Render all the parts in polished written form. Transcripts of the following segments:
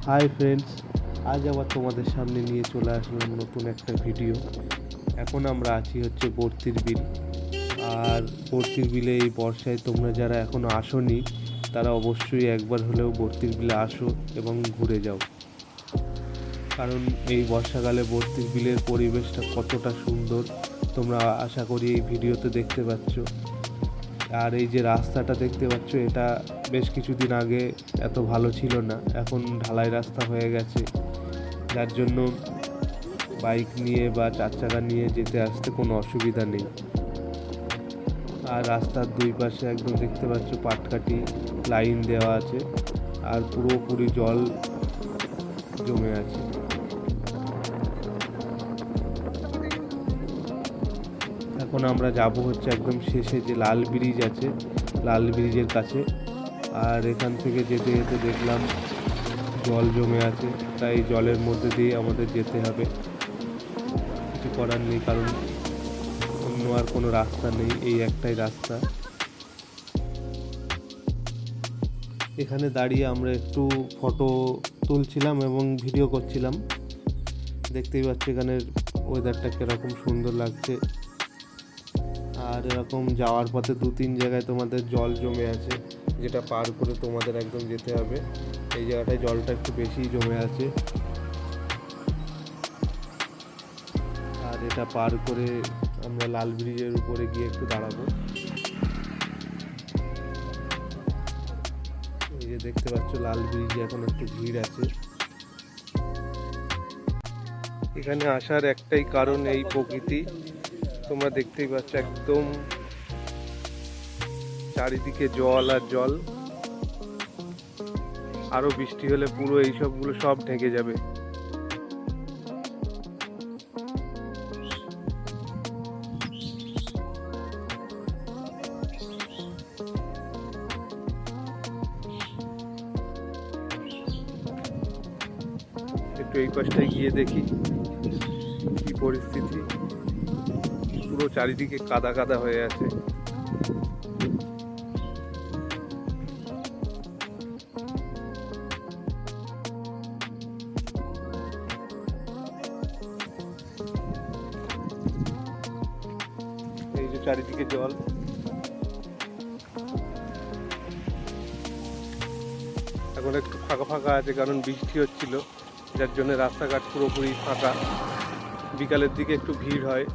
Hi friends, আজ আবার তোমাদের সামনে নিয়ে চলে আসলাম নতুন একটা ভিডিও। এখন আমরা আছি হচ্ছে বর্তির বিল। আর বর্তির বিলে এই বর্ষায় তোমরা যারা এখনও আসোনি তারা অবশ্যই একবার হলেও বর্তির বিলে আসো এবং ঘুরে যাও। কারণ এই বর্ষাকালে বর্তির বিলের পরিবেশটা কতটা সুন্দর তোমরা আশা করি এই ভিডিওতে দেখতে পাচ্ছ। আর এই যে রাস্তাটা দেখতে পাচ্ছ, এটা বেশ কিছুদিন আগে এত ভালো ছিল না, এখন ঢালাই রাস্তা হয়ে গেছে, যার জন্য বাইক নিয়ে বা চার চাকা নিয়ে যেতে আসতে কোনো অসুবিধা নেই। আর রাস্তার দুই পাশে একদম দেখতে পাচ্ছ পাটকাঠি লাইন দেওয়া আছে, আর পুরোপুরি জল জমে আছে। এখন আমরা যাব হচ্ছে একদম শেষে যে লাল ব্রিজ আছে, লাল ব্রিজের কাছে। আর এখান থেকে যেতে যেতে দেখলাম জল জমে আছে, তাই জলের মধ্যে দিয়ে আমাদের যেতে হবে। কিছু করার নেই, কারণ অন্য আর কোনো রাস্তা নেই, এই একটাই রাস্তা। এখানে দাঁড়িয়ে আমরা একটু ফটো তুলছিলাম এবং ভিডিও করছিলাম। দেখতেই পাচ্ছি এখানের ওয়েদারটা কীরকম সুন্দর লাগছে। আর এরকম যাওয়ার পথে দু তিন জায়গায় তোমাদের জল জমে আছে, যেটা পার করে তোমাদের একদম যেতে হবে। এই জায়গাটায় জলটা একটু বেশিই জমে আছে, আর এটা পার করে আমরা লাল ব্রিজের উপরে গিয়ে একটু দাঁড়াবো। এই যে দেখতে পাচ্ছ লাল ব্রিজে এখন একটু ভিড় আছে। এখানে আসার একটাই কারণ, এই প্রকৃতি। তোমরা দেখতেই পাচ্ছ একদম চারিদিকে জল আর জল। আরো বৃষ্টি হলে পুরো এইসবগুলো সব ঢেকে যাবে। একটু এই পাশটায় গিয়ে দেখি কি পরিস্থিতি। পুরো চারিদিকে কাদা কাদা হয়ে আছে। এই যে চারিদিকে জল। এখন একটু ফাঁকা ফাঁকা আছে, কারণ বৃষ্টি হচ্ছিল, যার জন্য রাস্তাঘাট পুরোপুরি ফাঁকা। বিকালের দিকে একটু ভিড় হয়।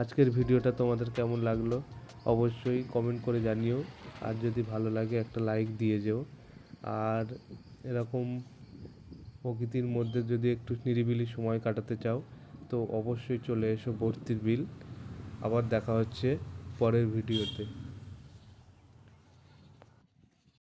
আজকের ভিডিওটা তোমাদের কেমন লাগলো অবশ্যই কমেন্ট করে জানিও। আর যদি ভালো লাগে একটা লাইক দিয়ে যেও। আর এরকম প্রকৃতির মধ্যে যদি একটু নিরিবিলি সময় কাটাতে চাও তো অবশ্যই চলে এসো বর্তির বিল। আবার দেখা হচ্ছে পরের ভিডিওতে।